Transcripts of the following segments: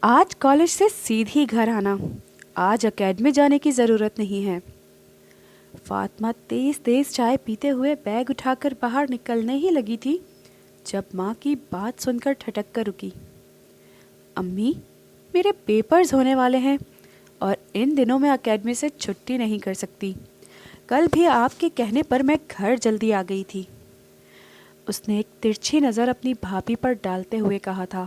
آج کالج سے سیدھی گھر آنا، آج اکیڈمی جانے کی ضرورت نہیں ہے۔ فاطمہ تیز تیز چائے پیتے ہوئے بیگ اٹھا کر باہر نکلنے ہی لگی تھی جب ماں کی بات سن کر ٹھٹک کر رکی۔ امی، میرے پیپرز ہونے والے ہیں اور ان دنوں میں اکیڈمی سے چھٹی نہیں کر سکتی۔ کل بھی آپ کے کہنے پر میں گھر جلدی آ گئی تھی۔ اس نے ایک ترچھی نظر اپنی بھابھی پر ڈالتے ہوئے کہا تھا۔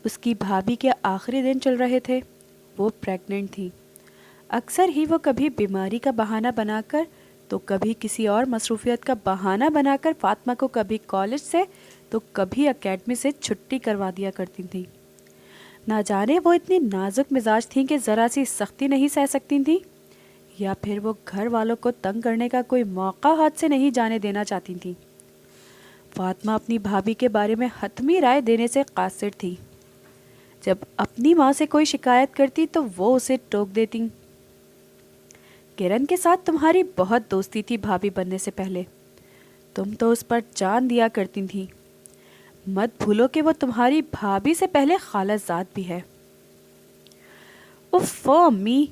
اس کی بھابھی کے آخری دن چل رہے تھے، وہ پریگننٹ تھی۔ اکثر ہی وہ کبھی بیماری کا بہانہ بنا کر تو کبھی کسی اور مصروفیت کا بہانہ بنا کر فاطمہ کو کبھی کالج سے تو کبھی اکیڈمی سے چھٹی کروا دیا کرتی تھیں۔ نہ جانے وہ اتنی نازک مزاج تھیں کہ ذرا سی سختی نہیں سہ سکتی تھیں، یا پھر وہ گھر والوں کو تنگ کرنے کا کوئی موقع ہاتھ سے نہیں جانے دینا چاہتی تھیں۔ فاطمہ اپنی بھابھی کے بارے میں حتمی رائے دینے سے قاصر تھی۔ جب اپنی ماں سے کوئی شکایت کرتی تو وہ اسے ٹوک دیتی۔ کرن کے ساتھ تمہاری بہت دوستی تھی بھابھی بننے سے پہلے، تم تو اس پر جان دیا کرتی تھی۔ مت بھولو کہ وہ تمہاری بھابھی سے پہلے خالہ زاد بھی ہے۔ اوفو امی،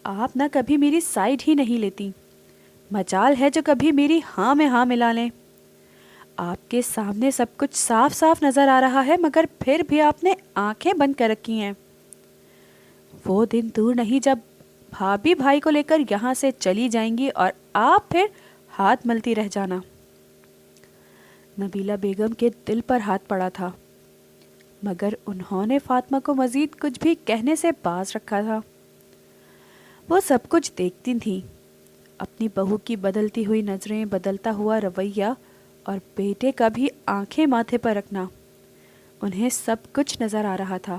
آپ نہ کبھی میری سائیڈ ہی نہیں لیتی۔ مجال ہے جو کبھی میری ہاں میں ہاں ملا لیں۔ آپ کے سامنے سب کچھ صاف صاف نظر آ رہا ہے، مگر پھر بھی آپ نے آنکھیں بند کر رکھی ہیں۔ وہ دن دور نہیں جب بھابھی بھائی کو لے کر یہاں سے چلی جائیں گی اور آپ پھر ہاتھ ملتی رہ جانا۔ نبیلہ بیگم کے دل پر ہاتھ پڑا تھا، مگر انہوں نے فاطمہ کو مزید کچھ بھی کہنے سے باز رکھا تھا۔ وہ سب کچھ دیکھتی تھیں، اپنی بہو کی بدلتی ہوئی نظریں، بدلتا ہوا رویہ اور بیٹے کا بھی آنکھیں ماتھے پر رکھنا۔ انہیں سب کچھ نظر آ رہا تھا،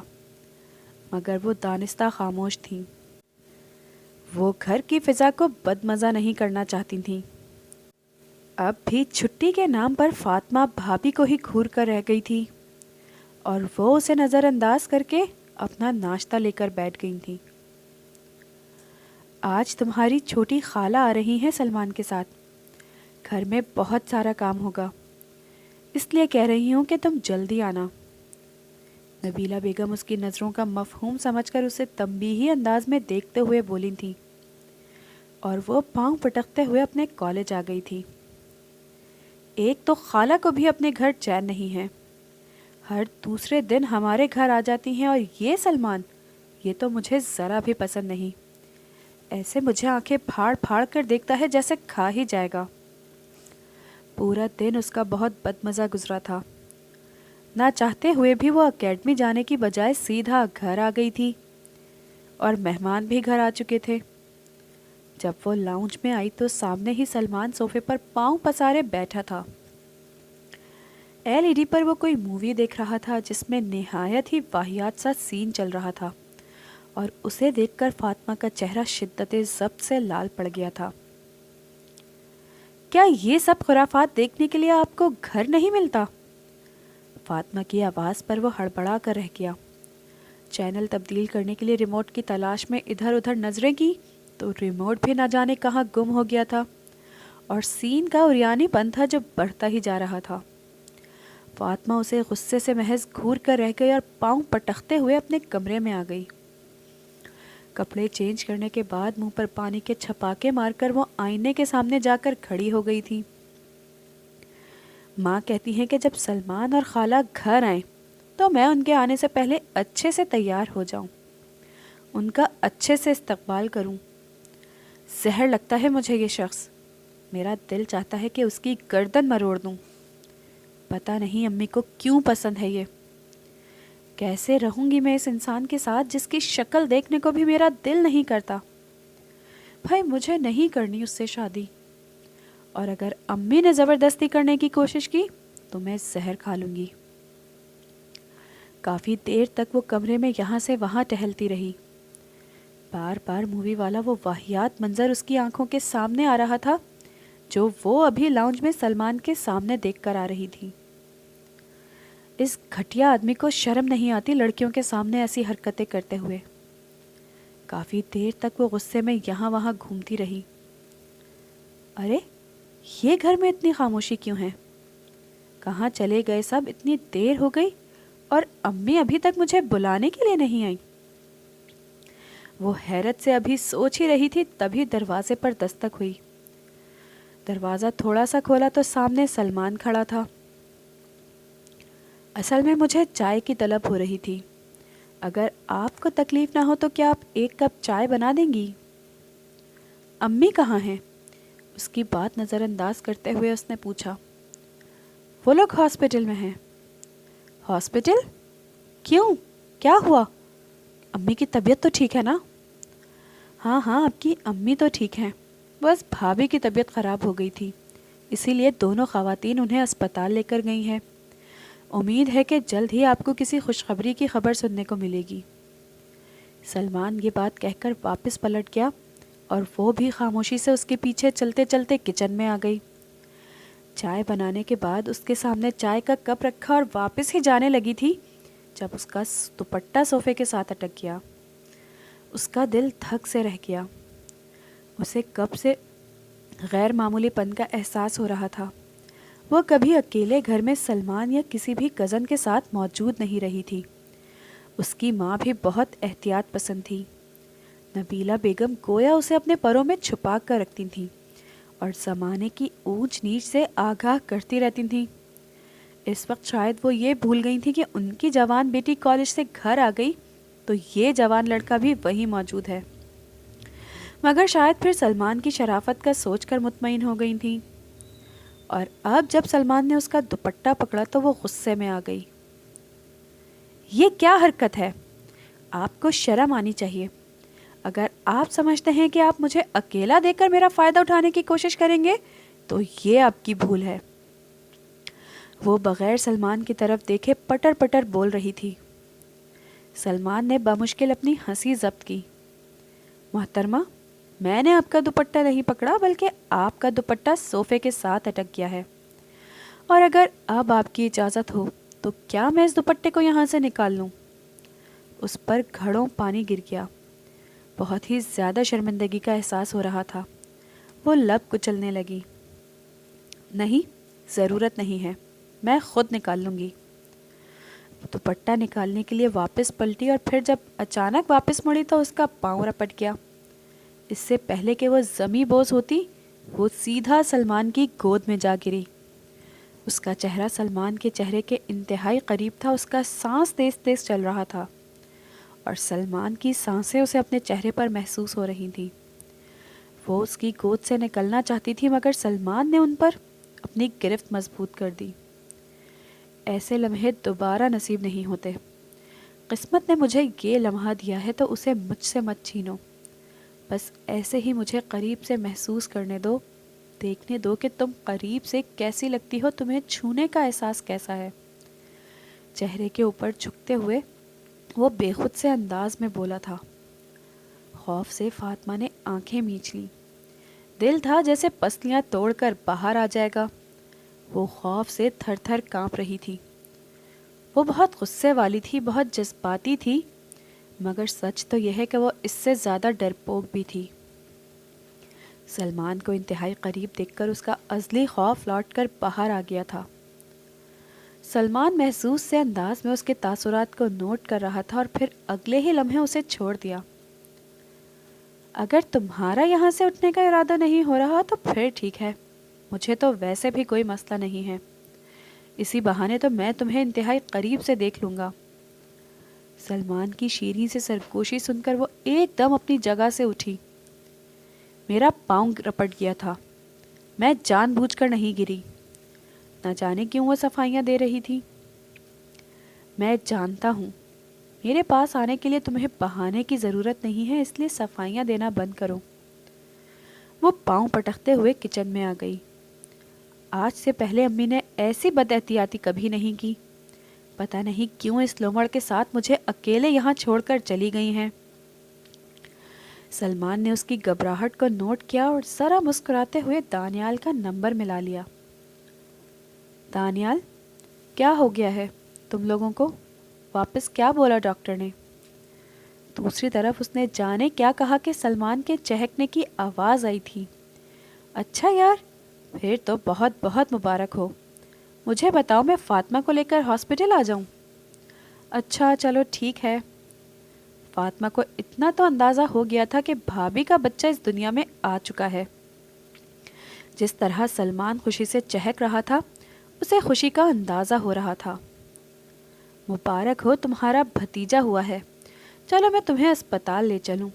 مگر وہ دانستہ خاموش تھیں۔ وہ گھر کی فضا کو بدمزہ نہیں کرنا چاہتی تھیں۔ اب بھی چھٹی کے نام پر فاطمہ بھابھی کو ہی گھور کر رہ گئی تھی، اور وہ اسے نظر انداز کر کے اپنا ناشتہ لے کر بیٹھ گئی تھی۔ آج تمہاری چھوٹی خالہ آ رہی ہیں سلمان کے ساتھ، گھر میں بہت سارا کام ہوگا، اس لیے کہہ رہی ہوں کہ تم جلدی آنا۔ نبیلہ بیگم اس کی نظروں کا مفہوم سمجھ کر اسے تنبیہی انداز میں دیکھتے ہوئے بولی تھی، اور وہ پاؤں پٹکتے ہوئے اپنے کالج آ گئی تھی۔ ایک تو خالہ کو بھی اپنے گھر چین نہیں ہے، ہر دوسرے دن ہمارے گھر آ جاتی ہیں، اور یہ سلمان، یہ تو مجھے ذرا بھی پسند نہیں۔ ایسے مجھے آنکھیں پھاڑ پھاڑ کر دیکھتا ہے جیسے کھا ہی جائے گا۔ پورا دن اس کا بہت بدمزہ گزرا تھا۔ نہ چاہتے ہوئے بھی وہ اکیڈمی جانے کی بجائے سیدھا گھر آ گئی تھی، اور مہمان بھی گھر آ چکے تھے۔ جب وہ لاؤنج میں آئی تو سامنے ہی سلمان صوفے پر پاؤں پسارے بیٹھا تھا۔ LED پر وہ کوئی مووی دیکھ رہا تھا جس میں نہایت ہی واہیات سا سین چل رہا تھا، اور اسے دیکھ کر فاطمہ کا چہرہ شدت ضبط سے لال پڑ گیا تھا۔ کیا یہ سب خرافات دیکھنے کے لیے آپ کو گھر نہیں ملتا؟ فاطمہ کی آواز پر وہ ہڑبڑا کر رہ گیا۔ چینل تبدیل کرنے کے لیے ریموٹ کی تلاش میں ادھر ادھر نظریں کی تو ریموٹ بھی نہ جانے کہاں گم ہو گیا تھا، اور سین کا اریانی پن تھا جو بڑھتا ہی جا رہا تھا۔ فاطمہ اسے غصے سے محض گھور کر رہ گئی اور پاؤں پٹکتے ہوئے اپنے کمرے میں آ گئی۔ کپڑے چینج کرنے کے بعد منہ پر پانی کے چھپاکے مار کر وہ آئینے کے سامنے جا کر کھڑی ہو گئی تھی۔ ماں کہتی ہیں کہ جب سلمان اور خالہ گھر آئیں تو میں ان کے آنے سے پہلے اچھے سے تیار ہو جاؤں، ان کا اچھے سے استقبال کروں۔ زہر لگتا ہے مجھے یہ شخص، میرا دل چاہتا ہے کہ اس کی گردن مروڑ دوں۔ پتہ نہیں امی کو کیوں پسند ہے یہ۔ کیسے رہوں گی میں اس انسان کے ساتھ جس کی شکل دیکھنے کو بھی میرا دل نہیں کرتا؟ بھائی مجھے نہیں کرنی اس سے شادی، اور اگر امی نے زبردستی کرنے کی کوشش کی تو میں زہر کھا لوں گی۔ کافی دیر تک وہ کمرے میں یہاں سے وہاں ٹہلتی رہی۔ بار بار مووی والا وہ واہیات منظر اس کی آنکھوں کے سامنے آ رہا تھا جو وہ ابھی لاؤنج میں سلمان کے سامنے دیکھ کر آ رہی تھی۔ اس گھٹیا آدمی کو شرم نہیں آتی لڑکیوں کے سامنے ایسی حرکتیں کرتے ہوئے۔ کافی دیر تک وہ غصے میں یہاں وہاں گھومتی رہی۔ ارے یہ گھر میں اتنی خاموشی کیوں ہے؟ کہاں چلے گئے سب؟ اتنی دیر ہو گئی اور امی ابھی تک مجھے بلانے کے لیے نہیں آئی۔ وہ حیرت سے ابھی سوچ ہی رہی تھی تبھی دروازے پر دستک ہوئی۔ دروازہ تھوڑا سا کھولا تو سامنے سلمان کھڑا تھا۔ اصل میں مجھے چائے کی طلب ہو رہی تھی۔ اگر آپ کو تکلیف نہ ہو تو کیا آپ 1 کپ چائے بنا دیں گی؟ امی کہاں ہیں؟ اس کی بات نظر انداز کرتے ہوئے اس نے پوچھا۔ وہ لوگ ہاسپٹل میں ہیں۔ ہاسپٹل؟ کیوں؟ کیا ہوا؟ امی کی طبیعت تو ٹھیک ہے نا؟ ہاں آپ کی امی تو ٹھیک ہیں، بس بھابھی کی طبیعت خراب ہو گئی تھی، اسی لیے دونوں خواتین انہیں اسپتال لے کر گئی ہیں۔ امید ہے کہ جلد ہی آپ کو کسی خوشخبری کی خبر سننے کو ملے گی۔ سلمان یہ بات کہہ کر واپس پلٹ گیا اور وہ بھی خاموشی سے اس کے پیچھے چلتے چلتے کچن میں آ گئی۔ چائے بنانے کے بعد اس کے سامنے چائے کا کپ رکھا اور واپس ہی جانے لگی تھی جب اس کا دوپٹہ صوفے کے ساتھ اٹک گیا۔ اس کا دل دھک سے رہ گیا۔ اسے کب سے غیر معمولی پن کا احساس ہو رہا تھا۔ وہ کبھی اکیلے گھر میں سلمان یا کسی بھی کزن کے ساتھ موجود نہیں رہی تھی۔ اس کی ماں بھی بہت احتیاط پسند تھی۔ نبیلہ بیگم گویا اسے اپنے پروں میں چھپا کر رکھتی تھیں اور زمانے کی اونچ نیچ سے آگاہ کرتی رہتی تھیں۔ اس وقت شاید وہ یہ بھول گئی تھی کہ ان کی جوان بیٹی کالج سے گھر آ گئی تو یہ جوان لڑکا بھی وہیں موجود ہے، مگر شاید پھر سلمان کی شرافت کا سوچ کر مطمئن ہو گئی تھیں۔ اور اب جب سلمان نے اس کا دوپٹہ پکڑا تو وہ غصے میں آ گئی۔ یہ کیا حرکت ہے؟ آپ کو شرم آنی چاہیے۔ اگر آپ سمجھتے ہیں کہ آپ مجھے اکیلا دیکھ کر میرا فائدہ اٹھانے کی کوشش کریں گے تو یہ آپ کی بھول ہے۔ وہ بغیر سلمان کی طرف دیکھے پٹر پٹر بول رہی تھی۔ سلمان نے بمشکل اپنی ہنسی ضبط کی۔ محترمہ، میں نے آپ کا دوپٹہ نہیں پکڑا بلکہ آپ کا دوپٹہ صوفے کے ساتھ اٹک گیا ہے، اور اگر اب آپ کی اجازت ہو تو کیا میں اس دوپٹے کو یہاں سے نکال لوں؟ اس پر گھڑوں پانی گر گیا۔ بہت ہی زیادہ شرمندگی کا احساس ہو رہا تھا۔ وہ لب کچلنے لگی۔ نہیں، ضرورت نہیں ہے، میں خود نکال لوں گی۔ دوپٹہ نکالنے کے لیے واپس پلٹی اور پھر جب اچانک واپس مڑی تو اس کا پاؤں رپٹ گیا۔ اس سے پہلے کہ وہ زمیں بوس ہوتی وہ سیدھا سلمان کی گود میں جا گری۔ اس کا چہرہ سلمان کے چہرے کے انتہائی قریب تھا۔ اس کا سانس تیز تیز چل رہا تھا اور سلمان کی سانسیں اسے اپنے چہرے پر محسوس ہو رہی تھیں۔ وہ اس کی گود سے نکلنا چاہتی تھی مگر سلمان نے ان پر اپنی گرفت مضبوط کر دی۔ ایسے لمحے دوبارہ نصیب نہیں ہوتے۔ قسمت نے مجھے یہ لمحہ دیا ہے تو اسے مجھ سے مت چھینو۔ بس ایسے ہی مجھے قریب سے محسوس کرنے دو، دیکھنے دو کہ تم قریب سے کیسی لگتی ہو، تمہیں چھونے کا احساس کیسا ہے۔ چہرے کے اوپر جھکتے ہوئے وہ بے خود سے انداز میں بولا تھا۔ خوف سے فاطمہ نے آنکھیں میچ لیں۔ دل تھا جیسے پسلیاں توڑ کر باہر آ جائے گا۔ وہ خوف سے تھر تھر کانپ رہی تھی۔ وہ بہت غصے والی تھی، بہت جذباتی تھی، مگر سچ تو یہ ہے کہ وہ اس سے زیادہ ڈرپوک بھی تھی۔ سلمان کو انتہائی قریب دیکھ کر اس کا ازلی خوف لوٹ کر باہر آ گیا تھا۔ سلمان محسوس سے انداز میں اس کے تاثرات کو نوٹ کر رہا تھا اور پھر اگلے ہی لمحے اسے چھوڑ دیا۔ اگر تمہارا یہاں سے اٹھنے کا ارادہ نہیں ہو رہا تو پھر ٹھیک ہے، مجھے تو ویسے بھی کوئی مسئلہ نہیں ہے، اسی بہانے تو میں تمہیں انتہائی قریب سے دیکھ لوں گا۔ سلمان کی شیریں سے سرگوشی سن کر وہ ایک دم اپنی جگہ سے اٹھی۔ میرا پاؤں رپٹ گیا تھا، میں جان بوجھ کر نہیں گری، نہ جانے کیوں وہ صفائیاں دے رہی تھی۔ میں جانتا ہوں میرے پاس آنے کے لیے تمہیں بہانے کی ضرورت نہیں ہے، اس لیے صفائیاں دینا بند کرو۔ وہ پاؤں پٹکتے ہوئے کچن میں آ گئی۔ آج سے پہلے امی نے ایسی بد احتیاطی کبھی نہیں کی، پتہ نہیں کیوں اس لومڑ کے ساتھ مجھے اکیلے یہاں چھوڑ کر چلی گئی ہیں۔ سلمان نے اس کی گھبراہٹ کو نوٹ کیا اور ذرا مسکراتے ہوئے دانیال کا نمبر ملا لیا۔ دانیال، کیا ہو گیا ہے تم لوگوں کو؟ واپس کیا بولا ڈاکٹر نے؟ دوسری طرف اس نے جانے کیا کہا کہ سلمان کے چہکنے کی آواز آئی تھی۔ اچھا یار، پھر تو بہت بہت مبارک ہو۔ مجھے بتاؤ میں فاطمہ کو لے کر ہاسپٹل آ جاؤں؟ اچھا چلو ٹھیک ہے۔ فاطمہ کو اتنا تو اندازہ ہو گیا تھا کہ بھابھی کا بچہ اس دنیا میں آ چکا ہے۔ جس طرح سلمان خوشی سے چہک رہا تھا اسے خوشی کا اندازہ ہو رہا تھا۔ مبارک ہو، تمہارا بھتیجا ہوا ہے، چلو میں تمہیں اسپتال لے چلوں۔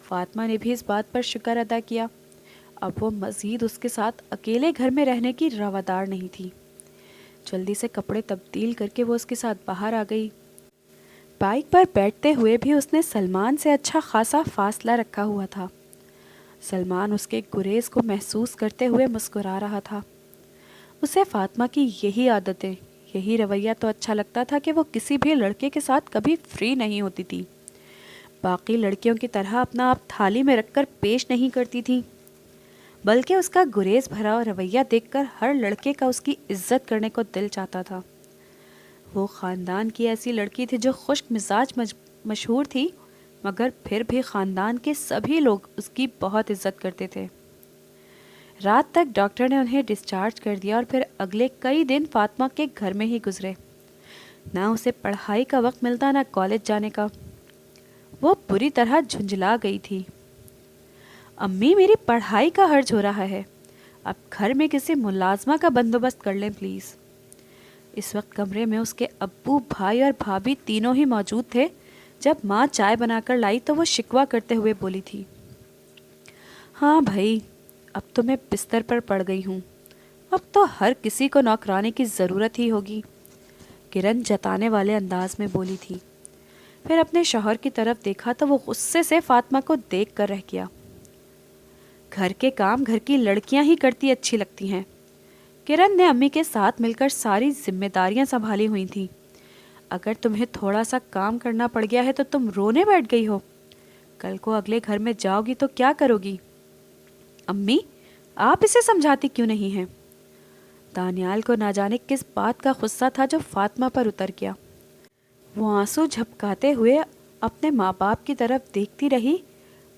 فاطمہ نے بھی اس بات پر شکر ادا کیا، اب وہ مزید اس کے ساتھ اکیلے گھر میں رہنے کی روادار نہیں تھی۔ جلدی سے کپڑے تبدیل کر کے وہ اس کے ساتھ باہر آ گئی۔ بائک پر بیٹھتے ہوئے بھی اس نے سلمان سے اچھا خاصا فاصلہ رکھا ہوا تھا۔ سلمان اس کے گریز کو محسوس کرتے ہوئے مسکرا رہا تھا۔ اسے فاطمہ کی یہی عادتیں، یہی رویہ تو اچھا لگتا تھا کہ وہ کسی بھی لڑکے کے ساتھ کبھی فری نہیں ہوتی تھی، باقی لڑکیوں کی طرح اپنا آپ تھالی میں رکھ کر پیش نہیں کرتی تھی، بلکہ اس کا گریز بھرا رویہ دیکھ کر ہر لڑکے کا اس کی عزت کرنے کو دل چاہتا تھا۔ وہ خاندان کی ایسی لڑکی تھی جو خشک مزاج مشہور تھی، مگر پھر بھی خاندان کے سبھی لوگ اس کی بہت عزت کرتے تھے۔ رات تک ڈاکٹر نے انہیں ڈسچارج کر دیا اور پھر اگلے کئی دن فاطمہ کے گھر میں ہی گزرے۔ نہ اسے پڑھائی کا وقت ملتا نہ کالج جانے کا۔ وہ بری طرح جھنجھلا گئی تھی۔ امی، میری پڑھائی کا حرج ہو رہا ہے، اب گھر میں کسی ملازمہ کا بندوبست کر لیں پلیز۔ اس وقت کمرے میں اس کے ابو، بھائی اور بھابھی تینوں ہی موجود تھے۔ جب ماں چائے بنا کر لائی تو وہ شکوہ کرتے ہوئے بولی تھی، ہاں بھائی، اب تو میں بستر پر پڑ گئی ہوں، اب تو ہر کسی کو نوکرانے کی ضرورت ہی ہوگی، کرن جتانے والے انداز میں بولی تھی۔ پھر اپنے شوہر کی طرف دیکھا تو وہ غصے سے فاطمہ کو دیکھ کر رہ گیا۔ گھر کے کام گھر کی لڑکیاں ہی کرتی اچھی لگتی ہیں۔ کرن نے امی کے ساتھ مل کر ساری ذمہ داریاں سنبھالی ہوئی تھیں۔ اگر تمہیں تھوڑا سا کام کرنا پڑ گیا ہے تو تم رونے بیٹھ گئی ہو، کل کو اگلے گھر میں جاؤ گی تو کیا کرو گی؟ امی، آپ اسے سمجھاتی کیوں نہیں ہیں؟ دانیال کو نہ جانے کس بات کا غصہ تھا جو فاطمہ پر اتر گیا۔ وہ آنسو جھپکاتے ہوئے اپنے ماں باپ کی طرف دیکھتی رہی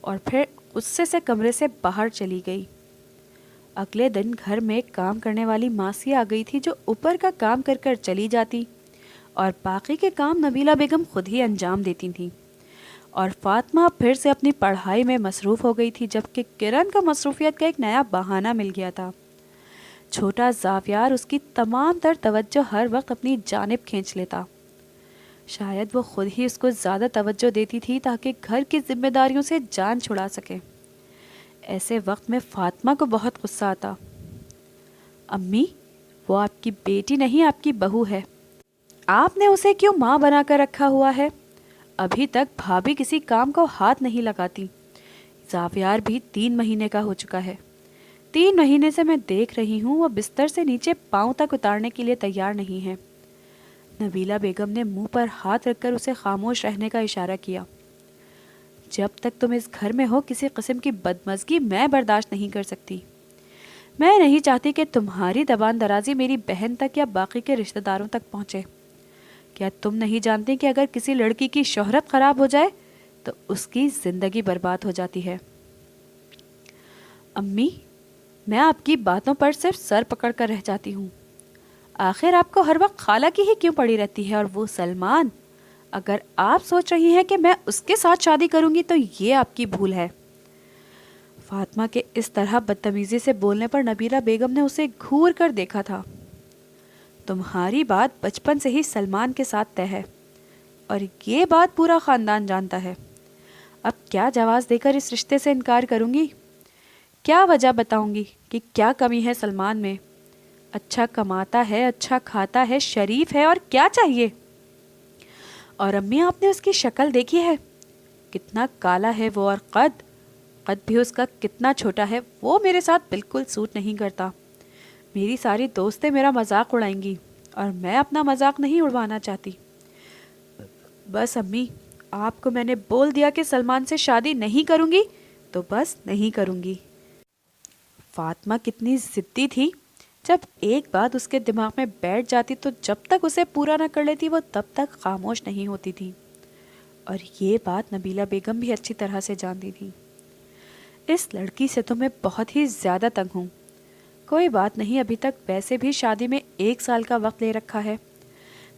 اور پھر غصے سے کمرے سے باہر چلی گئی۔ اگلے دن گھر میں کام کرنے والی ماسی آ گئی تھی جو اوپر کا کام کر کر چلی جاتی اور باقی کے کام نبیلہ بیگم خود ہی انجام دیتی تھیں، اور فاطمہ پھر سے اپنی پڑھائی میں مصروف ہو گئی تھی، جبکہ کرن کا مصروفیت کا ایک نیا بہانہ مل گیا تھا۔ چھوٹا زاویار اس کی تمام تر توجہ ہر وقت اپنی جانب کھینچ لیتا۔ شاید وہ خود ہی اس کو زیادہ توجہ دیتی تھی تاکہ گھر کی ذمہ داریوں سے جان چھڑا سکے۔ ایسے وقت میں فاطمہ کو بہت غصہ آتا۔ امی، وہ آپ کی بیٹی نہیں، آپ کی بہو ہے، آپ نے اسے کیوں ماں بنا کر رکھا ہوا ہے؟ ابھی تک بھابھی کسی کام کو ہاتھ نہیں لگاتی۔ زاویار بھی 3 مہینے کا ہو چکا ہے، 3 مہینے سے میں دیکھ رہی ہوں وہ بستر سے نیچے پاؤں تک اتارنے کے لیے تیار نہیں ہے۔ نبیلہ بیگم نے منہ پر ہاتھ رکھ کر اسے خاموش رہنے کا اشارہ کیا۔ جب تک تم اس گھر میں ہو کسی قسم کی بدمزگی میں برداشت نہیں کر سکتی۔ میں نہیں چاہتی کہ تمہاری زبان درازی میری بہن تک یا باقی کے رشتہ داروں تک پہنچے۔ کیا تم نہیں جانتی کہ اگر کسی لڑکی کی شہرت خراب ہو جائے تو اس کی زندگی برباد ہو جاتی ہے؟ امی، میں آپ کی باتوں پر صرف سر پکڑ کر رہ جاتی ہوں۔ آخر آپ کو ہر وقت خالہ کی ہی کیوں پڑی رہتی ہے؟ اور وہ سلمان، اگر آپ سوچ رہی ہیں کہ میں اس کے ساتھ شادی کروں گی تو یہ آپ کی بھول ہے۔ فاطمہ کے اس طرح بدتمیزی سے بولنے پر نبیلہ بیگم نے اسے گھور کر دیکھا تھا۔ تمہاری بات بچپن سے ہی سلمان کے ساتھ طے ہے اور یہ بات پورا خاندان جانتا ہے۔ اب کیا جواز دے کر اس رشتے سے انکار کروں گی؟ کیا وجہ بتاؤں گی کہ کیا کمی ہے سلمان میں؟ اچھا کماتا ہے، اچھا کھاتا ہے، شریف ہے، اور کیا چاہیے؟ اور امی، آپ نے اس کی شکل دیکھی ہے؟ کتنا کالا ہے وہ، اور قد بھی اس کا کتنا چھوٹا ہے۔ وہ میرے ساتھ بالکل سوٹ نہیں کرتا۔ میری ساری دوستیں میرا مذاق اڑائیں گی اور میں اپنا مذاق نہیں اڑوانا چاہتی۔ بس امی، آپ کو میں نے بول دیا کہ سلمان سے شادی نہیں کروں گی تو بس نہیں کروں گی۔ فاطمہ کتنی ضدی تھی، جب ایک بات اس کے دماغ میں بیٹھ جاتی تو جب تک اسے پورا نہ کر لیتی وہ تب تک خاموش نہیں ہوتی تھی، اور یہ بات نبیلہ بیگم بھی اچھی طرح سے جانتی تھی۔ اس لڑکی سے تو میں بہت ہی زیادہ تنگ ہوں۔ کوئی بات نہیں، ابھی تک ویسے بھی شادی میں 1 سال کا وقت لے رکھا ہے،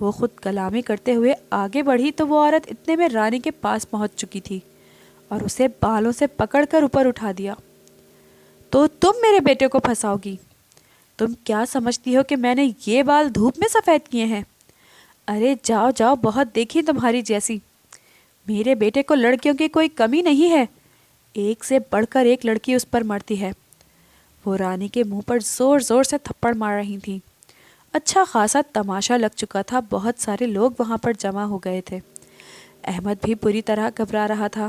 وہ خود کلامی کرتے ہوئے آگے بڑھی تو وہ عورت اتنے میں رانی کے پاس پہنچ چکی تھی اور اسے بالوں سے پکڑ کر اوپر اٹھا دیا۔ تو تم میرے بیٹے کو پھنساؤ گی؟ تم کیا سمجھتی ہو کہ میں نے یہ بال دھوپ میں سفید کیے ہیں؟ ارے جاؤ جاؤ، بہت دیکھی تمہاری جیسی۔ میرے بیٹے کو لڑکیوں کی کوئی کمی نہیں ہے، ایک سے بڑھ کر ایک لڑکی اس پر مرتی ہے۔ وہ رانی کے منہ پر زور زور سے تھپڑ مار رہی تھیں۔ اچھا خاصا تماشا لگ چکا تھا، بہت سارے لوگ وہاں پر جمع ہو گئے تھے۔ احمد بھی بری طرح گھبرا رہا تھا،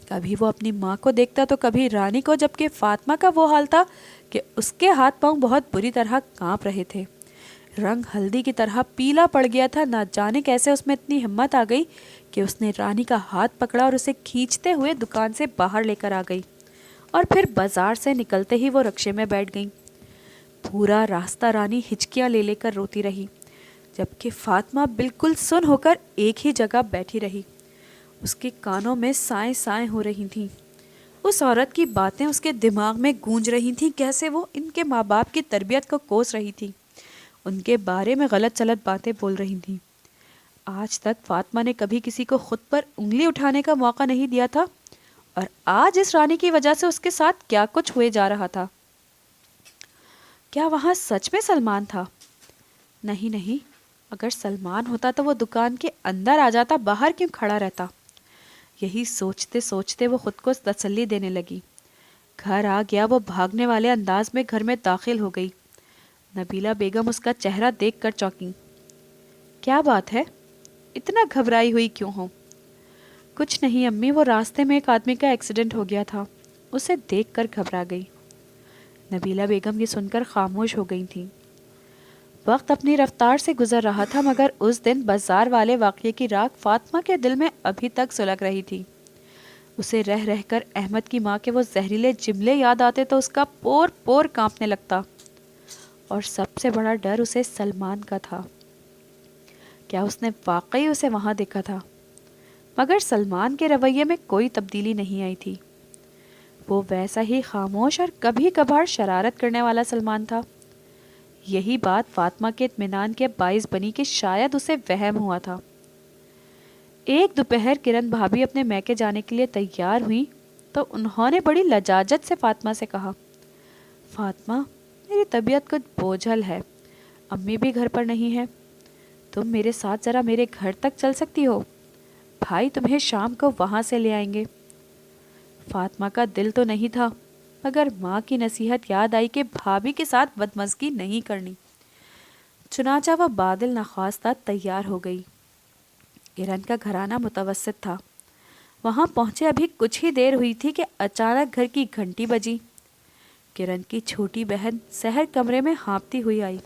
کبھی وہ اپنی ماں کو دیکھتا تو کبھی رانی کو، جبکہ فاطمہ کا وہ حال تھا کہ اس کے ہاتھ پاؤں بہت بری طرح کانپ رہے تھے، رنگ ہلدی کی طرح پیلا پڑ گیا تھا۔ نہ جانے کیسے اس میں اتنی ہمت آ گئی کہ اس نے رانی کا ہاتھ پکڑا اور اسے کھینچتے ہوئے دکان سے باہر لے کر آ گئی، اور پھر بازار سے نکلتے ہی وہ رکشے میں بیٹھ گئیں۔ پورا راستہ رانی ہچکیاں لے لے کر روتی رہی، جبکہ فاطمہ بالکل سن ہو کر ایک ہی جگہ بیٹھی رہی۔ اس کے کانوں میں سائیں سائیں ہو رہی تھیں، اس عورت کی باتیں اس کے دماغ میں گونج رہی تھیں، کیسے وہ ان کے ماں باپ کی تربیت کو کوس رہی تھی، ان کے بارے میں غلط چلت باتیں بول رہی تھیں۔ آج تک فاطمہ نے کبھی کسی کو خود پر انگلی اٹھانے کا موقع نہیں دیا تھا، اور آج اس رانی کی وجہ سے اس کے ساتھ کیا کچھ ہوئے جا رہا تھا۔ کیا وہاں سچ میں سلمان تھا؟ نہیں نہیں، اگر سلمان ہوتا تو وہ دکان کے اندر آ جاتا، باہر کیوں کھڑا رہتا؟ یہی سوچتے سوچتے وہ خود کو تسلی دینے لگی۔ گھر آ گیا، وہ بھاگنے والے انداز میں گھر میں داخل ہو گئی۔ نبیلہ بیگم اس کا چہرہ دیکھ کر چونکی۔ کیا بات ہے؟ اتنا گھبرائی ہوئی کیوں ہو؟ کچھ نہیں امی، وہ راستے میں ایک آدمی کا ایکسیڈنٹ ہو گیا تھا، اسے دیکھ کر گھبرا گئی۔ نبیلہ بیگم یہ سن کر خاموش ہو گئی تھیں۔ وقت اپنی رفتار سے گزر رہا تھا، مگر اس دن بازار والے واقعے کی راکھ فاطمہ کے دل میں ابھی تک سلگ رہی تھی۔ اسے رہ رہ کر احمد کی ماں کے وہ زہریلے جملے یاد آتے تو اس کا پور پور کانپنے لگتا، اور سب سے بڑا ڈر اسے سلمان کا تھا۔ کیا اس نے واقعی اسے وہاں دیکھا تھا؟ مگر سلمان کے رویے میں کوئی تبدیلی نہیں آئی تھی، وہ ویسا ہی خاموش اور کبھی کبھار شرارت کرنے والا سلمان تھا۔ یہی بات فاطمہ کے اطمینان کے باعث بنی کہ شاید اسے وہم ہوا تھا۔ ایک دوپہر کرن بھابھی اپنے میکے جانے کے لیے تیار ہوئی تو انہوں نے بڑی لجاجت سے فاطمہ سے کہا، فاطمہ میری طبیعت کچھ بوجھل ہے، امی بھی گھر پر نہیں ہے، تم میرے ساتھ ذرا میرے گھر تک چل سکتی ہو؟ بھائی تمہیں شام کو وہاں سے لے آئیں گے۔ فاطمہ کا دل تو نہیں تھا، مگر ماں کی نصیحت یاد آئی کہ بھابھی کے ساتھ بدمزگی نہیں کرنی۔ چنانچہ وہ بادل نخواستہ تیار ہو گئی۔ کرن کا گھرانہ متوسط تھا۔ وہاں پہنچے ابھی کچھ ہی دیر ہوئی تھی کہ اچانک گھر کی گھنٹی بجی۔ کرن کی چھوٹی بہن سحر کمرے میں ہانپتی ہوئی آئی۔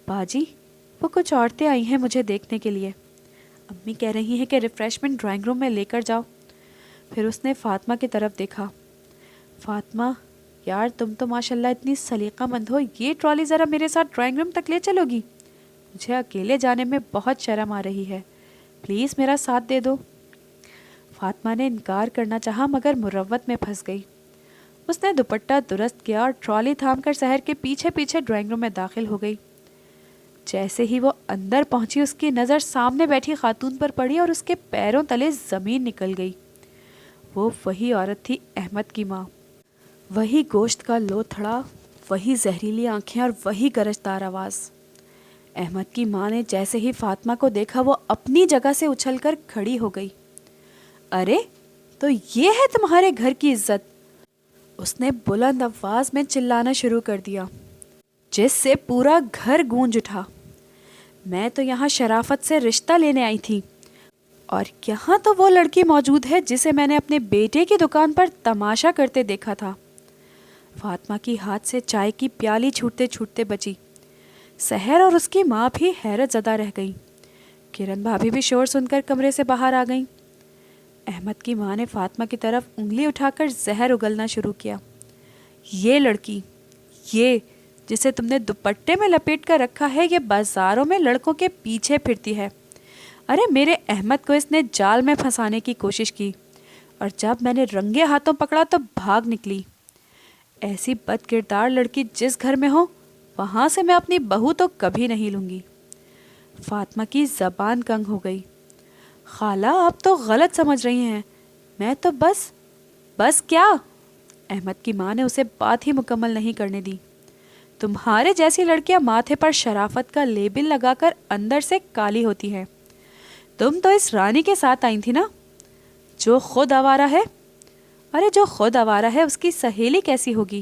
باجی، وہ کچھ عورتیں آئی ہیں مجھے دیکھنے کے لیے، امی کہہ رہی ہیں کہ ریفریشمنٹ ڈرائنگ روم میں لے کر جاؤ۔ پھر اس نے فاطمہ کی طرف دیکھا۔ فاطمہ یار، تم تو ماشاءاللہ اتنی سلیقہ مند ہو، یہ ٹرالی ذرا میرے ساتھ ڈرائنگ روم تک لے چلو گی؟ مجھے اکیلے جانے میں بہت شرم آ رہی ہے، پلیز میرا ساتھ دے دو۔ فاطمہ نے انکار کرنا چاہا مگر مروت میں پھنس گئی۔ اس نے دوپٹہ درست کیا اور ٹرالی تھام کر سحر کے پیچھے پیچھے ڈرائنگ روم میں داخل ہو گئی۔ جیسے ہی وہ اندر پہنچی اس کی نظر سامنے بیٹھی خاتون پر پڑی اور اس کے پیروں تلے زمین نکل گئی۔ وہ وہی عورت تھی، احمد کی ماں، وہی گوشت کا لوتھڑا، وہی زہریلی آنکھیں اور وہی گرجدار آواز۔ احمد کی ماں نے جیسے ہی فاطمہ کو دیکھا وہ اپنی جگہ سے اچھل کر کھڑی ہو گئی۔ ارے تو یہ ہے تمہارے گھر کی عزت؟ اس نے بلند آواز میں چلانا شروع کر دیا، جس سے پورا گھر گونج اٹھا۔ میں تو یہاں شرافت سے رشتہ لینے آئی تھی، اور یہاں تو وہ لڑکی موجود ہے جسے میں نے اپنے بیٹے کی دکان پر تماشا کرتے دیکھا تھا۔ فاطمہ کی ہاتھ سے چائے کی پیالی چھوٹتے چھوٹتے بچی۔ سحر اور اس کی ماں بھی حیرت زدہ رہ گئیں۔ کرن بھابھی بھی شور سن کر کمرے سے باہر آ گئیں۔ احمد کی ماں نے فاطمہ کی طرف انگلی اٹھا کر زہر اگلنا شروع کیا۔ یہ لڑکی، یہ جسے تم نے دوپٹے میں لپیٹ کر رکھا ہے، یہ بازاروں میں لڑکوں کے پیچھے پھرتی ہے۔ ارے میرے احمد کو اس نے جال میں پھنسانے کی کوشش کی، اور جب میں نے رنگے ہاتھوں پکڑا تو بھاگ نکلی۔ ایسی بد کردار لڑکی جس گھر میں ہو، وہاں سے میں اپنی بہو تو کبھی نہیں لوں گی۔ فاطمہ کی زبان کنگ ہو گئی. خالہ آپ تو غلط سمجھ رہی ہیں. میں تو بس کیا؟ احمد کی ماں نے اسے بات ہی مکمل نہیں کرنے دی. تمہارے جیسی لڑکیاں ماتھے پر شرافت کا لیبل لگا کر اندر سے کالی ہوتی ہیں. تم تو اس رانی کے ساتھ آئی تھی نا جو خود آوارہ ہے. ارے جو خود آوارہ ہے اس کی سہیلی کیسی ہوگی؟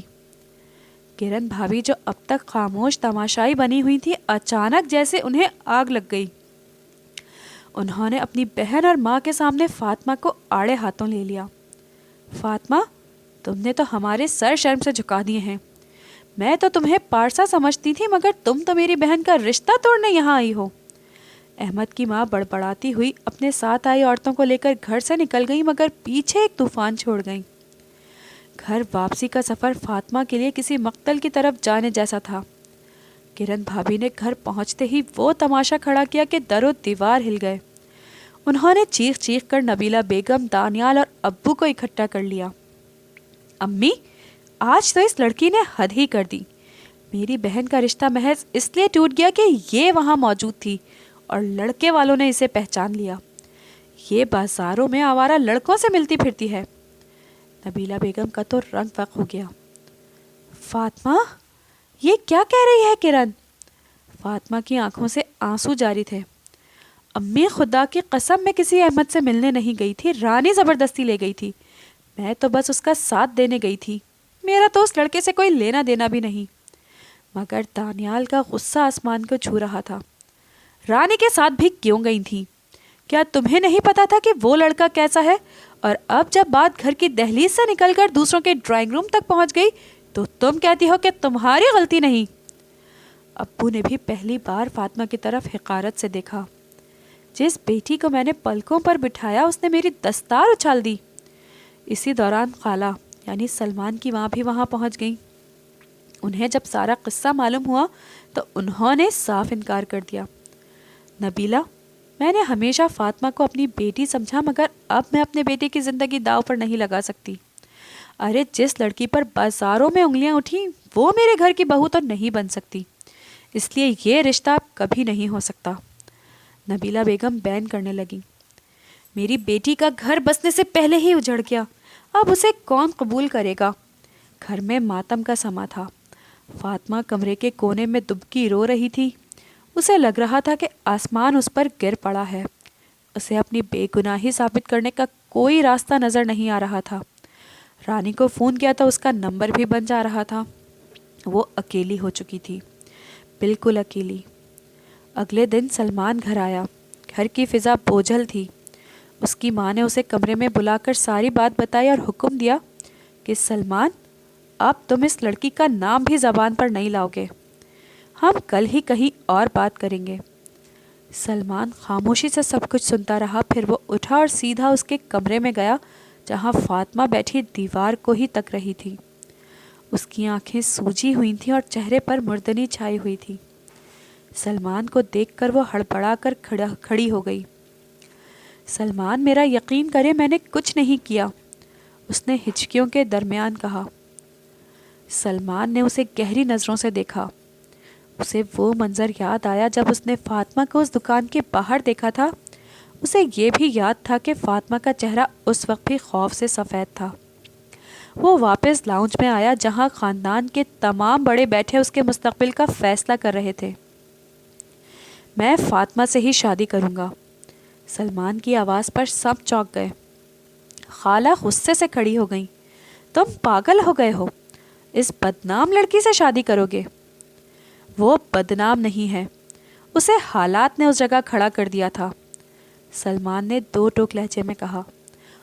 کرن بھابھی جو اب تک خاموش تماشائی بنی ہوئی تھی اچانک جیسے انہیں آگ لگ گئی. انہوں نے اپنی بہن اور ماں کے سامنے فاطمہ کو آڑے ہاتھوں لے لیا. فاطمہ تم نے تو ہمارے سر شرم سے جھکا دیے ہیں. میں تو تمہیں پارسا سمجھتی تھی مگر تم تو میری بہن کا رشتہ توڑنے یہاں آئی ہو. احمد کی ماں بڑبڑاتی ہوئی اپنے ساتھ آئی عورتوں کو لے کر گھر سے نکل گئی مگر پیچھے ایک طوفان چھوڑ گئیں. گھر واپسی کا سفر فاطمہ کے لیے کسی مقتل کی طرف جانے جیسا تھا. کرن بھابھی نے گھر پہنچتے ہی وہ تماشا کھڑا کیا کہ در و دیوار ہل گئے. انہوں نے چیخ چیخ کر نبیلہ بیگم، دانیال اور ابو کو اکٹھا کر لیا. امی آج تو اس لڑکی نے حد ہی کر دی. میری بہن کا رشتہ محض اس لیے ٹوٹ گیا کہ یہ وہاں موجود تھی اور لڑکے والوں نے اسے پہچان لیا. یہ بازاروں میں آوارہ لڑکوں سے ملتی پھرتی ہے. نبیلہ بیگم کا تو رنگ فق ہو گیا. فاطمہ یہ کیا کہہ رہی ہے کرن؟ فاطمہ کی آنکھوں سے آنسو جاری تھے. امی خدا کی قسم میں کسی احمد سے ملنے نہیں گئی تھی. رانی زبردستی لے گئی تھی. میں تو بس اس کا ساتھ دینے گئی تھی. میرا تو اس لڑکے سے کوئی لینا دینا بھی نہیں. مگر دانیال کا غصہ آسمان کو چھو رہا تھا. رانی کے ساتھ بھی کیوں گئی تھی؟ کیا تمہیں نہیں پتا تھا کہ وہ لڑکا کیسا ہے؟ اور اب جب بات گھر کی دہلیز سے نکل کر دوسروں کے ڈرائنگ روم تک پہنچ گئی تو تم کہتی ہو کہ تمہاری غلطی نہیں. ابو نے بھی پہلی بار فاطمہ کی طرف حقارت سے دیکھا. جس بیٹی کو میں نے پلکوں پر بٹھایا اس نے میری دستار اچھال دی. اسی دوران خالہ یعنی سلمان کی ماں بھی وہاں پہنچ گئیں. انہیں جب سارا قصہ معلوم ہوا تو انہوں نے صاف انکار کر دیا. نبیلہ میں نے ہمیشہ فاطمہ کو اپنی بیٹی سمجھا مگر اب میں اپنے بیٹے کی زندگی داؤ پر نہیں لگا سکتی. ارے جس لڑکی پر بازاروں میں انگلیاں اٹھیں وہ میرے گھر کی بہو تو نہیں بن سکتی. اس لیے یہ رشتہ کبھی نہیں ہو سکتا. نبیلہ بیگم بین کرنے لگی. میری بیٹی کا گھر بسنے سے پہلے ہی اجڑ گیا. اب اسے کون قبول کرے گا؟ گھر میں ماتم کا سما تھا. فاطمہ کمرے کے کونے میں دبکی رو رہی تھی. اسے لگ رہا تھا کہ آسمان اس پر گر پڑا ہے. اسے اپنی بے گناہی ثابت کرنے کا کوئی راستہ نظر نہیں آ رہا تھا. رانی کو فون کیا تو اس کا نمبر بھی بن جا رہا تھا. وہ اکیلی ہو چکی تھی, بالکل اکیلی. اگلے دن سلمان گھر آیا. گھر کی فضا بوجھل تھی. اس کی ماں نے اسے کمرے میں بلا کر ساری بات بتائی اور حکم دیا کہ سلمان اب تم اس لڑکی کا نام بھی زبان پر نہیں لاؤ گے. ہم کل ہی کہیں اور بات کریں گے. سلمان خاموشی سے سب کچھ سنتا رہا. پھر وہ اٹھا اور سیدھا اس کے کمرے میں گیا جہاں فاطمہ بیٹھی دیوار کو ہی تک رہی تھی. اس کی آنکھیں سوجی ہوئی تھیں اور چہرے پر مردنی چھائی ہوئی تھی. سلمان کو دیکھ کر وہ ہڑبڑا کر کھڑی ہو گئی. سلمان میرا یقین کرے میں نے کچھ نہیں کیا, اس نے ہچکیوں کے درمیان کہا. سلمان نے اسے گہری نظروں سے دیکھا. اسے وہ منظر یاد آیا جب اس نے فاطمہ کو اس دکان کے باہر دیکھا تھا. اسے یہ بھی یاد تھا کہ فاطمہ کا چہرہ اس وقت بھی خوف سے سفید تھا. وہ واپس لاؤنج میں آیا جہاں خاندان کے تمام بڑے بیٹھے اس کے مستقبل کا فیصلہ کر رہے تھے. میں فاطمہ سے ہی شادی کروں گا. سلمان کی آواز پر سب چونک گئے. خالہ غصے سے کھڑی ہو گئیں. تم پاگل ہو گئے ہو, اس بدنام لڑکی سے شادی کرو گے؟ وہ بدنام نہیں ہے, اسے حالات نے اس جگہ کھڑا کر دیا تھا. سلمان نے دو ٹوک لہجے میں کہا.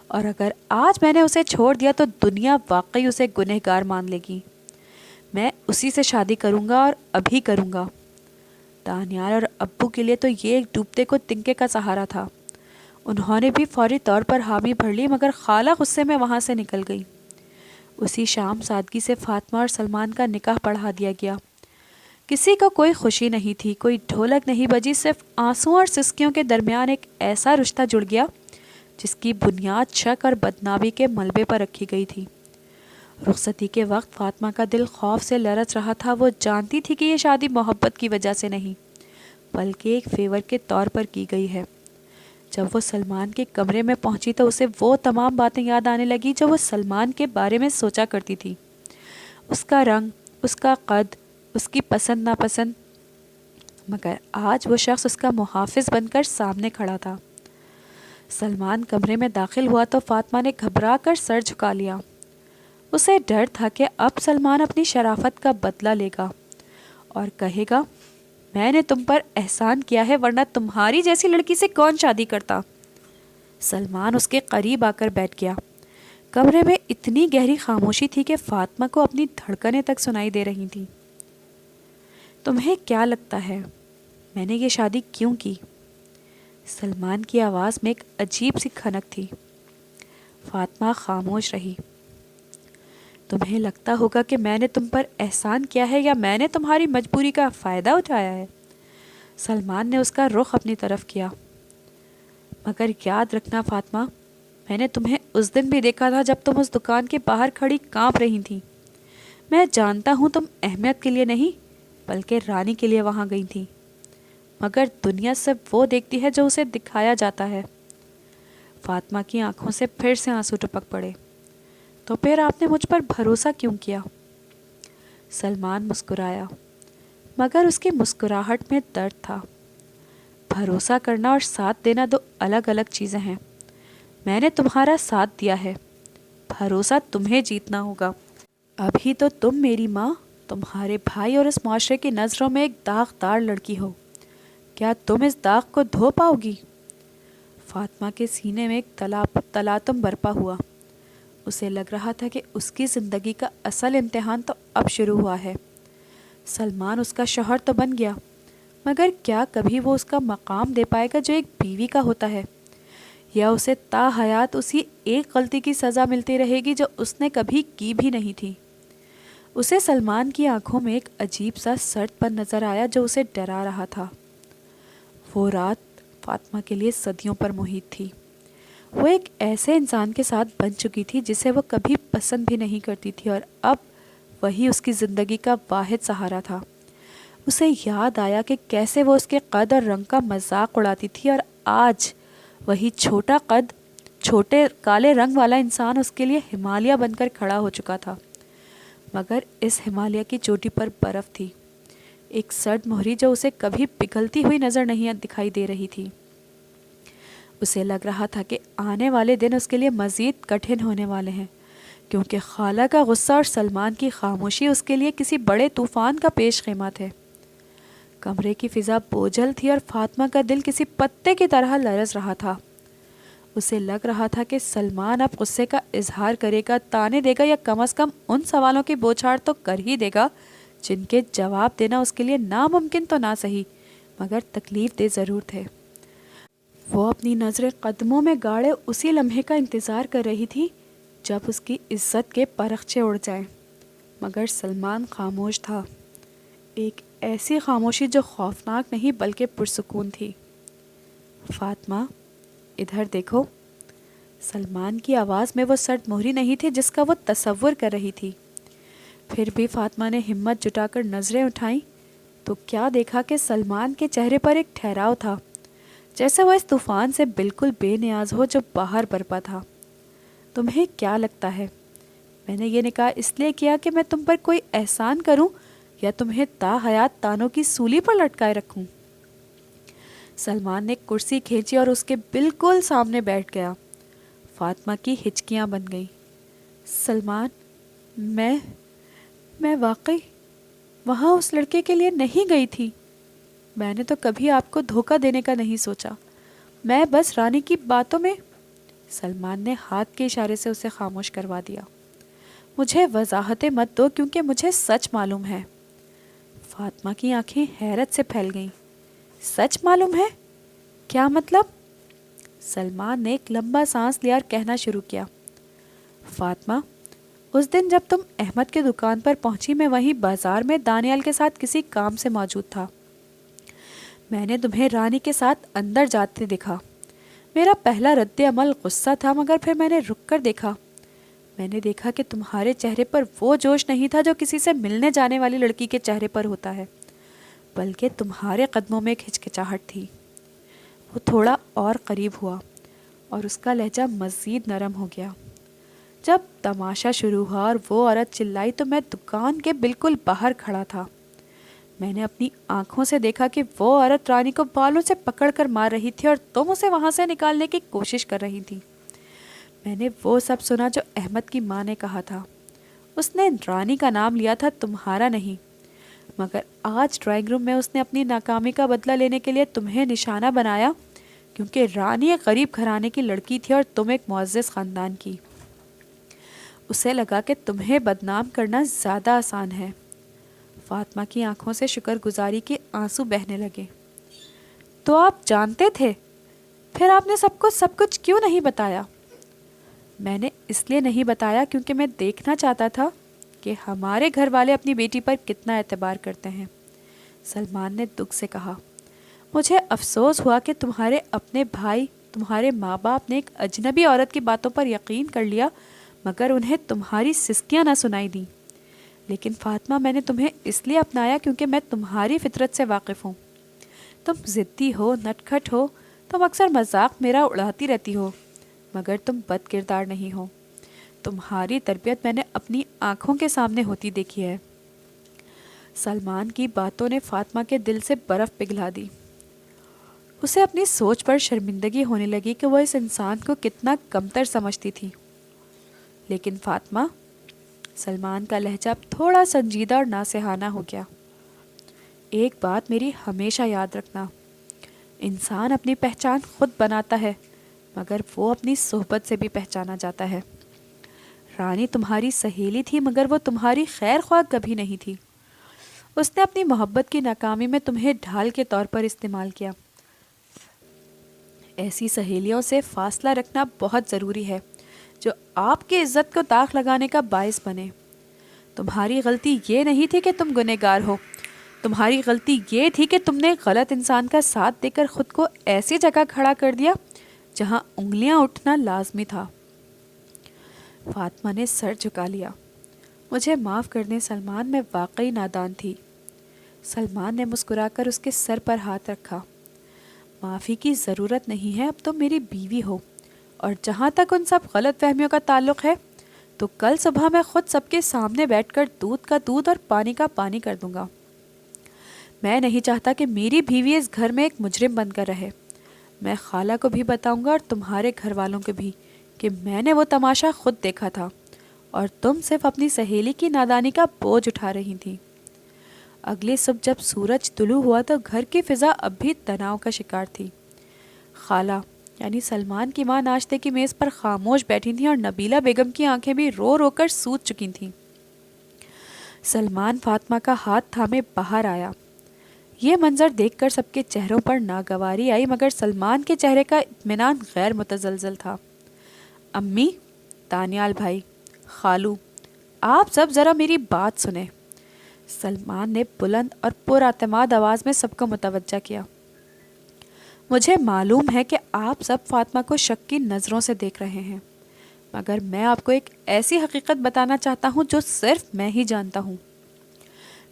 اور اگر آج میں نے اسے چھوڑ دیا تو دنیا واقعی اسے گنہگار مان لے گی. میں اسی سے شادی کروں گا اور ابھی کروں گا. دانیال اور ابو کے لیے تو یہ ایک ڈوبتے کو تنکے کا سہارا تھا. انہوں نے بھی فوری طور پر حامی بھر لی مگر خالہ غصے میں وہاں سے نکل گئی. اسی شام سادگی سے فاطمہ اور سلمان کا نکاح پڑھا دیا گیا. کسی کو کوئی خوشی نہیں تھی, کوئی ڈھولک نہیں بجی, صرف آنسوں اور سسکیوں کے درمیان ایک ایسا رشتہ جڑ گیا جس کی بنیاد شک اور بدنامی کے ملبے پر رکھی گئی تھی. رخصتی کے وقت فاطمہ کا دل خوف سے لرز رہا تھا. وہ جانتی تھی کہ یہ شادی محبت کی وجہ سے نہیں, بلکہ ایک فیور کے طور پر کی گئی ہے۔ جب وہ سلمان کے کمرے میں پہنچی تو اسے وہ تمام باتیں یاد آنے لگی جو وہ سلمان کے بارے میں سوچا کرتی تھی۔ اس کا رنگ، اس کا قد، اس کی پسند ناپسند، مگر آج وہ شخص اس کا محافظ بن کر سامنے کھڑا تھا۔ سلمان کمرے میں داخل ہوا تو فاطمہ نے گھبرا کر سر جھکا لیا۔ اسے ڈر تھا کہ اب سلمان اپنی شرافت کا بدلہ لے گا اور کہے گا، میں نے تم پر احسان کیا ہے ورنہ تمہاری جیسی لڑکی سے کون شادی کرتا۔ سلمان اس کے قریب آ کر بیٹھ گیا۔ کمرے میں اتنی گہری خاموشی تھی کہ فاطمہ کو اپنی دھڑکنیں تک سنائی دے رہی تھیں۔ تمہیں کیا لگتا ہے میں نے یہ شادی کیوں کی؟ سلمان کی آواز میں ایک عجیب سی کھنک تھی۔ فاطمہ خاموش رہی۔ تمہیں لگتا ہوگا کہ میں نے تم پر احسان کیا ہے یا میں نے تمہاری مجبوری کا فائدہ اٹھایا ہے۔ سلمان نے اس کا رخ اپنی طرف کیا۔ مگر یاد رکھنا فاطمہ، میں نے تمہیں اس دن بھی دیکھا تھا جب تم اس دکان کے باہر کھڑی کانپ رہی تھی۔ میں جانتا ہوں تم اہمیت کے لیے نہیں بلکہ رانی کے لیے وہاں گئی تھی، مگر دنیا صرف وہ دیکھتی ہے جو اسے دکھایا جاتا ہے۔ فاطمہ کی آنکھوں سے پھر سے آنسو ٹپک پڑے۔ تو پھر آپ نے مجھ پر بھروسہ کیوں کیا؟ سلمان مسکرایا، مگر اس کی مسکراہٹ میں درد تھا۔ بھروسہ کرنا اور ساتھ دینا دو الگ الگ چیزیں ہیں۔ میں نے تمہارا ساتھ دیا ہے، بھروسہ تمہیں جیتنا ہوگا۔ ابھی تو تم میری ماں، تمہارے بھائی اور اس معاشرے کی نظروں میں ایک داغدار لڑکی ہو۔ کیا تم اس داغ کو دھو پاؤ گی؟ فاطمہ کے سینے میں ایک تلاطم برپا ہوا۔ اسے لگ رہا تھا کہ اس کی زندگی کا اصل امتحان تو اب شروع ہوا ہے۔ سلمان اس کا شوہر تو بن گیا، مگر کیا کبھی وہ اس کا مقام دے پائے گا جو ایک بیوی کا ہوتا ہے؟ یا اسے تا حیات اسی ایک غلطی کی سزا ملتی رہے گی جو اس نے کبھی کی بھی نہیں تھی؟ اسے سلمان کی آنکھوں میں ایک عجیب سا سرد پن نظر آیا جو اسے ڈرا رہا تھا۔ وہ رات فاطمہ کے لیے صدیوں پر محیط تھی۔ وہ ایک ایسے انسان کے ساتھ بن چکی تھی جسے وہ کبھی پسند بھی نہیں کرتی تھی، اور اب وہی اس کی زندگی کا واحد سہارا تھا۔ اسے یاد آیا کہ کیسے وہ اس کے قد اور رنگ کا مذاق اڑاتی تھی، اور آج وہی چھوٹا قد، چھوٹے کالے رنگ والا انسان اس کے لیے ہمالیہ بن کر کھڑا ہو چکا تھا۔ مگر اس ہمالیہ کی چوٹی پر برف تھی، ایک سرد مہری جو اسے کبھی پگھلتی ہوئی نظر نہیں دکھائی دے رہی تھی۔ اسے لگ رہا تھا کہ آنے والے دن اس کے لیے مزید کٹھن ہونے والے ہیں، کیونکہ خالہ کا غصہ اور سلمان کی خاموشی اس کے لیے کسی بڑے طوفان کا پیش خیمہ تھے۔ کمرے کی فضا بوجھل تھی اور فاطمہ کا دل کسی پتے کی طرح لرز رہا تھا۔ اسے لگ رہا تھا کہ سلمان اب غصے کا اظہار کرے گا، تانے دے گا، یا کم از کم ان سوالوں کی بوچھاڑ تو کر ہی دے گا جن کے جواب دینا اس کے لیے ناممکن تو نہ صحیح مگر تکلیف دہ ضرور تھے۔ وہ اپنی نظریں قدموں میں گاڑے اسی لمحے کا انتظار کر رہی تھی جب اس کی عزت کے پرخچے اڑ جائیں، مگر سلمان خاموش تھا، ایک ایسی خاموشی جو خوفناک نہیں بلکہ پرسکون تھی۔ فاطمہ، ادھر دیکھو۔ سلمان کی آواز میں وہ سرد مہری نہیں تھی جس کا وہ تصور کر رہی تھی۔ پھر بھی فاطمہ نے ہمت جٹا کر نظریں اٹھائیں تو کیا دیکھا کہ سلمان کے چہرے پر ایک ٹھہراؤ تھا، جیسے وہ اس طوفان سے بالکل بے نیاز ہو جو باہر برپا تھا۔ تمہیں کیا لگتا ہے میں نے یہ نکاح اس لیے کیا کہ میں تم پر کوئی احسان کروں یا تمہیں تا حیات تانوں کی سولی پر لٹکائے رکھوں؟ سلمان نے کرسی کھینچی اور اس کے بالکل سامنے بیٹھ گیا۔ فاطمہ کی ہچکیاں بن گئیں۔ سلمان، میں واقعی وہاں اس لڑکے کے لیے نہیں گئی تھی۔ میں نے تو کبھی آپ کو دھوکہ دینے کا نہیں سوچا، میں بس رانی کی باتوں میں۔ سلمان نے ہاتھ کے اشارے سے اسے خاموش کروا دیا۔ مجھے وضاحتیں مت دو کیونکہ مجھے سچ معلوم ہے۔ فاطمہ کی آنکھیں حیرت سے پھیل گئیں۔ سچ معلوم ہے؟ کیا مطلب؟ سلمان نے ایک لمبا سانس لیا اور کہنا شروع کیا۔ فاطمہ، اس دن جب تم احمد کے دکان پر پہنچی میں وہیں بازار میں دانیال کے ساتھ کسی کام سے موجود تھا۔ میں نے تمہیں رانی کے ساتھ اندر جاتے دیکھا۔ میرا پہلا رد عمل غصہ تھا، مگر پھر میں نے رک کر دیکھا۔ میں نے دیکھا کہ تمہارے چہرے پر وہ جوش نہیں تھا جو کسی سے ملنے جانے والی لڑکی کے چہرے پر ہوتا ہے، بلکہ تمہارے قدموں میں ایک ہچکچاہٹ تھی۔ وہ تھوڑا اور قریب ہوا اور اس کا لہجہ مزید نرم ہو گیا۔ جب تماشا شروع ہوا اور وہ عورت چلائی تو میں دکان کے بالکل باہر کھڑا تھا۔ میں نے اپنی آنکھوں سے دیکھا کہ وہ عورت رانی کو بالوں سے پکڑ کر مار رہی تھی اور تم اسے وہاں سے نکالنے کی کوشش کر رہی تھی۔ میں نے وہ سب سنا جو احمد کی ماں نے کہا تھا۔ اس نے رانی کا نام لیا تھا، تمہارا نہیں، مگر آج ڈرائنگ روم میں اس نے اپنی ناکامی کا بدلہ لینے کے لیے تمہیں نشانہ بنایا، کیونکہ رانی ایک غریب گھرانے کی لڑکی تھی اور تم ایک معزز خاندان کی۔ اسے لگا کہ تمہیں بدنام کرنا زیادہ آسان ہے۔ فاطمہ کی آنکھوں سے شکر گزاری کے آنسو بہنے لگے۔ تو آپ جانتے تھے؟ پھر آپ نے سب کچھ کیوں نہیں بتایا؟ میں نے اس لیے نہیں بتایا کیونکہ میں دیکھنا چاہتا تھا کہ ہمارے گھر والے اپنی بیٹی پر کتنا اعتبار کرتے ہیں، سلمان نے دکھ سے کہا۔ مجھے افسوس ہوا کہ تمہارے اپنے بھائی، تمہارے ماں باپ نے ایک اجنبی عورت کی باتوں پر یقین کر لیا، مگر انہیں تمہاری سستیاں نہ سنائی دیں۔ لیکن فاطمہ، میں نے تمہیں اس لیے اپنایا کیونکہ میں تمہاری فطرت سے واقف ہوں۔ تم ضدی ہو، نٹکھٹ ہو، تم اکثر مذاق میرا اڑاتی رہتی ہو، مگر تم بد کردار نہیں ہو۔ تمہاری تربیت میں نے اپنی آنکھوں کے سامنے ہوتی دیکھی ہے۔ سلمان کی باتوں نے فاطمہ کے دل سے برف پگھلا دی۔ اسے اپنی سوچ پر شرمندگی ہونے لگی کہ وہ اس انسان کو کتنا کمتر سمجھتی تھی۔ لیکن فاطمہ، سلمان کا لہجہ اب تھوڑا سنجیدہ اور ناصحانہ ہو گیا، ایک بات میری ہمیشہ یاد رکھنا، انسان اپنی پہچان خود بناتا ہے، مگر وہ اپنی صحبت سے بھی پہچانا جاتا ہے۔ رانی تمہاری سہیلی تھی، مگر وہ تمہاری خیر خواہ کبھی نہیں تھی۔ اس نے اپنی محبت کی ناکامی میں تمہیں ڈھال کے طور پر استعمال کیا۔ ایسی سہیلیوں سے فاصلہ رکھنا بہت ضروری ہے جو آپ کی عزت کو داغ لگانے کا باعث بنے۔ تمہاری غلطی یہ نہیں تھی کہ تم گنہگار ہو، تمہاری غلطی یہ تھی کہ تم نے غلط انسان کا ساتھ دے کر خود کو ایسی جگہ کھڑا کر دیا جہاں انگلیاں اٹھنا لازمی تھا۔ فاطمہ نے سر جھکا لیا۔ مجھے معاف کر دیں سلمان، میں واقعی نادان تھی۔ سلمان نے مسکرا کر اس کے سر پر ہاتھ رکھا۔ معافی کی ضرورت نہیں ہے، اب تم میری بیوی ہو، اور جہاں تک ان سب غلط فہمیوں کا تعلق ہے تو کل صبح میں خود سب کے سامنے بیٹھ کر دودھ کا دودھ اور پانی کا پانی کر دوں گا۔ میں نہیں چاہتا کہ میری بیوی اس گھر میں ایک مجرم بن کر رہے۔ میں خالہ کو بھی بتاؤں گا اور تمہارے گھر والوں کو بھی کہ میں نے وہ تماشا خود دیکھا تھا اور تم صرف اپنی سہیلی کی نادانی کا بوجھ اٹھا رہی تھی۔ اگلی صبح جب سورج طلوع ہوا تو گھر کی فضا اب بھی تناؤ کا شکار تھی۔ خالہ یعنی سلمان کی ماں ناشتے کی میز پر خاموش بیٹھی تھیں اور نبیلہ بیگم کی آنکھیں بھی رو رو کر سوج چکی تھیں۔ سلمان فاطمہ کا ہاتھ تھامے باہر آیا۔ یہ منظر دیکھ کر سب کے چہروں پر ناگواری آئی، مگر سلمان کے چہرے کا اطمینان غیر متزلزل تھا۔ امی، دانیال بھائی، خالو، آپ سب ذرا میری بات سنیں، سلمان نے بلند اور پراعتماد آواز میں سب کو متوجہ کیا۔ مجھے معلوم ہے کہ آپ سب فاطمہ کو شک کی نظروں سے دیکھ رہے ہیں، مگر میں آپ کو ایک ایسی حقیقت بتانا چاہتا ہوں جو صرف میں ہی جانتا ہوں۔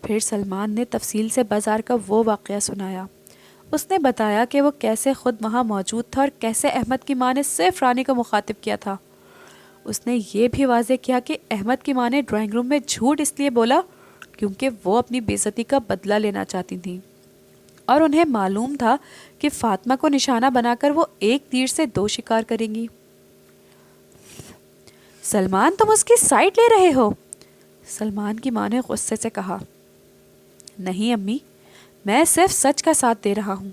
پھر سلمان نے تفصیل سے بازار کا وہ واقعہ سنایا۔ اس نے بتایا کہ وہ کیسے خود وہاں موجود تھا اور کیسے احمد کی ماں نے صرف رانی کو مخاطب کیا تھا۔ اس نے یہ بھی واضح کیا کہ احمد کی ماں نے ڈرائنگ روم میں جھوٹ اس لیے بولا کیونکہ وہ اپنی بے عزتی کا بدلہ لینا چاہتی تھیں، اور انہیں معلوم تھا کہ فاطمہ کو نشانہ بنا کر وہ ایک تیر سے دو شکار کریں گی۔ سلمان، تم اس کی سائڈ لے رہے ہو، سلمان کی ماں نے غصے سے کہا۔ نہیں امی، میں صرف سچ کا ساتھ دے رہا ہوں۔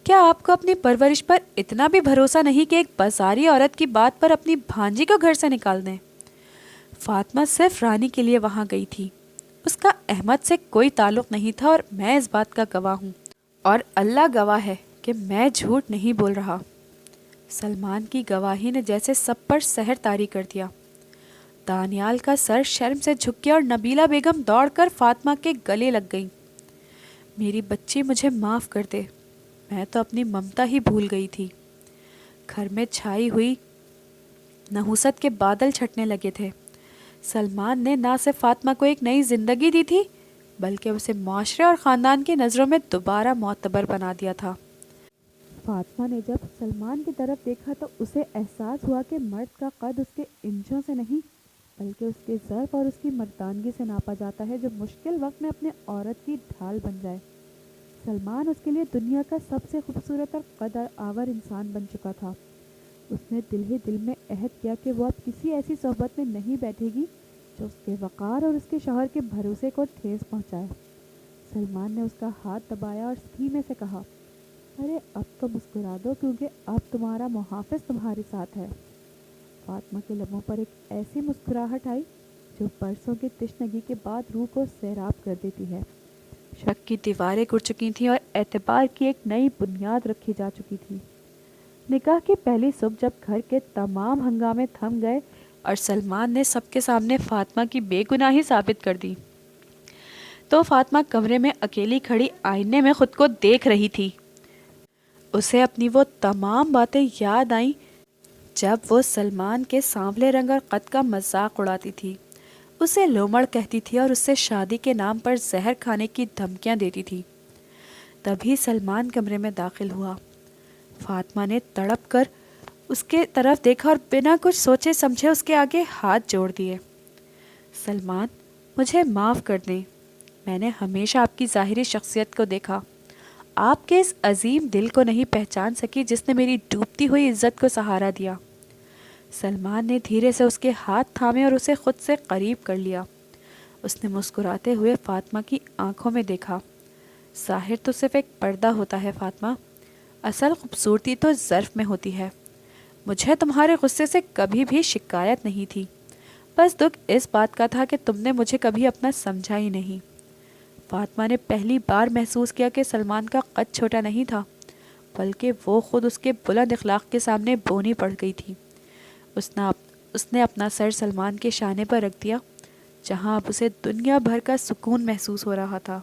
کیا آپ کو اپنی پرورش پر اتنا بھی بھروسہ نہیں کہ ایک بازاری عورت کی بات پر اپنی بھانجی کو گھر سے نکال دیں؟ فاطمہ صرف رانی کے لیے وہاں گئی تھی، اس کا احمد سے کوئی تعلق نہیں تھا، اور میں اس بات کا گواہ ہوں، اور اللہ گواہ ہے کہ میں جھوٹ نہیں بول رہا۔ سلمان کی گواہی نے جیسے سب پر سحر طاری کر دیا۔ دانیال کا سر شرم سے جھک گیا اور نبیلہ بیگم دوڑ کر فاطمہ کے گلے لگ گئی۔ میری بچی، مجھے معاف کر دے، میں تو اپنی ممتا ہی بھول گئی تھی۔ گھر میں چھائی ہوئی نحوست کے بادل چھٹنے لگے تھے۔ سلمان نے نہ صرف فاطمہ کو ایک نئی زندگی دی تھی بلکہ اسے معاشرے اور خاندان کی نظروں میں دوبارہ معتبر بنا دیا تھا۔ فاطمہ نے جب سلمان کی طرف دیکھا تو اسے احساس ہوا کہ مرد کا قد اس کے انچوں سے نہیں بلکہ اس کے ظرف اور اس کی مردانگی سے ناپا جاتا ہے، جو مشکل وقت میں اپنے عورت کی ڈھال بن جائے۔ سلمان اس کے لیے دنیا کا سب سے خوبصورت اور قد آور انسان بن چکا تھا۔ اس نے دل ہی دل میں عہد کیا کہ وہ اب کسی ایسی صحبت میں نہیں بیٹھے گی جو اس کے وقار اور اس کے شوہر کے بھروسے کو ٹھیس پہنچائے۔ سلمان نے اس کا ہاتھ دبایا اور سینے سے کہا، ارے اب تو مسکرا دو کیونکہ اب تمہارا محافظ تمہارے ساتھ ہے۔ فاطمہ کے لبوں پر ایک ایسی مسکراہٹ آئی جو برسوں کی تشنگی کے بعد روح کو سیراب کر دیتی ہے۔ شک کی دیواریں گر چکی تھیں اور اعتبار کی ایک نئی بنیاد رکھی جا چکی تھی۔ نکاح کی پہلی صبح جب گھر کے تمام ہنگامے تھم گئے اور سلمان نے سب کے سامنے فاطمہ کی بے گناہی ثابت کر دی تو فاطمہ کمرے میں اکیلی کھڑی آئینے میں خود کو دیکھ رہی تھی۔ اسے اپنی وہ تمام باتیں یاد آئیں جب وہ سلمان کے سانولے رنگ اور قد کا مذاق اڑاتی تھی، اسے لومڑ کہتی تھی اور اس سے شادی کے نام پر زہر کھانے کی دھمکیاں دیتی تھی۔ تبھی سلمان کمرے میں داخل ہوا۔ فاطمہ نے تڑپ کر اس کے طرف دیکھا اور بنا کچھ سوچے سمجھے اس کے آگے ہاتھ جوڑ دیے۔ سلمان، مجھے معاف کر دیں، میں نے ہمیشہ آپ کی ظاہری شخصیت کو دیکھا، آپ کے اس عظیم دل کو نہیں پہچان سکی جس نے میری ڈوبتی ہوئی عزت کو سہارا دیا۔ سلمان نے دھیرے سے اس کے ہاتھ تھامے اور اسے خود سے قریب کر لیا۔ اس نے مسکراتے ہوئے فاطمہ کی آنکھوں میں دیکھا۔ ظاہر تو صرف ایک پردہ ہوتا ہے فاطمہ، اصل خوبصورتی تو ظرف میں ہوتی ہے۔ مجھے تمہارے غصے سے کبھی بھی شکایت نہیں تھی، بس دکھ اس بات کا تھا کہ تم نے مجھے کبھی اپنا سمجھا ہی نہیں۔ فاطمہ نے پہلی بار محسوس کیا کہ سلمان کا قد چھوٹا نہیں تھا بلکہ وہ خود اس کے بلند اخلاق کے سامنے بونی پڑ گئی تھی۔ اس نے اپنا سر سلمان کے شانے پر رکھ دیا جہاں اب اسے دنیا بھر کا سکون محسوس ہو رہا تھا۔